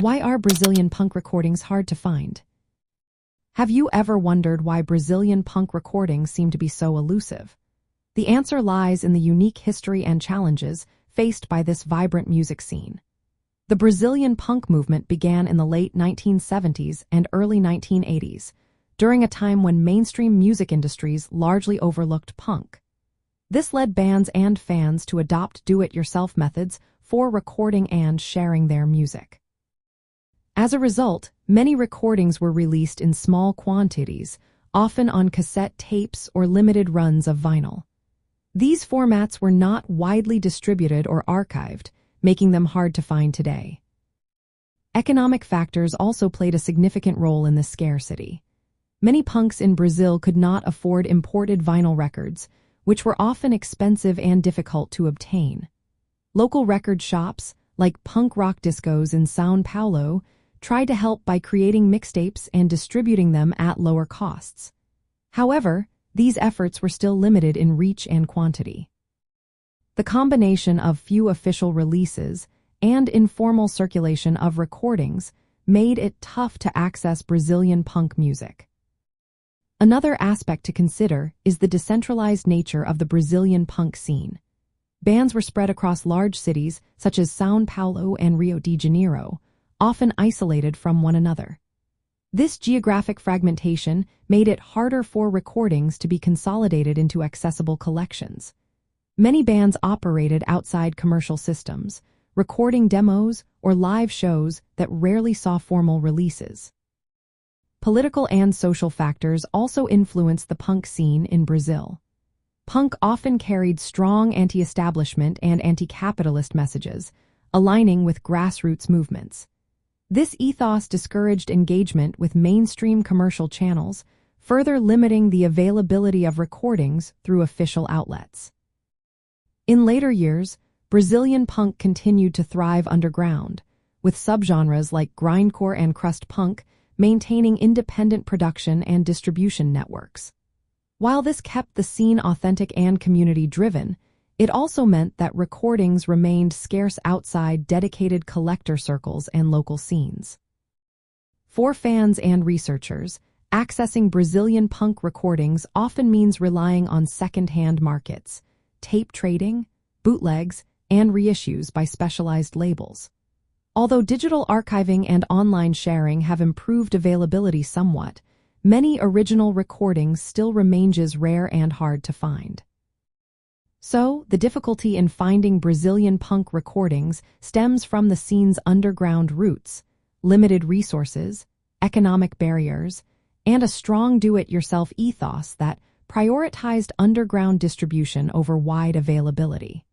Why are Brazilian punk recordings hard to find? Have you ever wondered why Brazilian punk recordings seem to be so elusive? The answer lies in the unique history and challenges faced by this vibrant music scene. The Brazilian punk movement began in the late 1970s and early 1980s, during a time when mainstream music industries largely overlooked punk. This led bands and fans to adopt do-it-yourself methods for recording and sharing their music. As a result, many recordings were released in small quantities, often on cassette tapes or limited runs of vinyl. These formats were not widely distributed or archived, making them hard to find today. Economic factors also played a significant role in this scarcity. Many punks in Brazil could not afford imported vinyl records, which were often expensive and difficult to obtain. Local record shops, like punk rock discos in São Paulo, tried to help by creating mixtapes and distributing them at lower costs. However, these efforts were still limited in reach and quantity. The combination of few official releases and informal circulation of recordings made it tough to access Brazilian punk music. Another aspect to consider is the decentralized nature of the Brazilian punk scene. Bands were spread across large cities such as São Paulo and Rio de Janeiro, often isolated from one another. This geographic fragmentation made it harder for recordings to be consolidated into accessible collections. Many bands operated outside commercial systems, recording demos or live shows that rarely saw formal releases. Political and social factors also influenced the punk scene in Brazil. Punk often carried strong anti-establishment and anti-capitalist messages, aligning with grassroots movements. This ethos discouraged engagement with mainstream commercial channels, further limiting the availability of recordings through official outlets. In later years, Brazilian punk continued to thrive underground, with subgenres like Grindcore and Crust punk maintaining independent production and distribution networks. While this kept the scene authentic and community-driven, it also meant that recordings remained scarce outside dedicated collector circles and local scenes. For fans and researchers, accessing Brazilian punk recordings often means relying on second-hand markets, tape trading, bootlegs, and reissues by specialized labels. Although digital archiving and online sharing have improved availability somewhat, many original recordings still remain rare and hard to find. So, the difficulty in finding Brazilian punk recordings stems from the scene's underground roots, limited resources, economic barriers, and a strong do-it-yourself ethos that prioritized underground distribution over wide availability.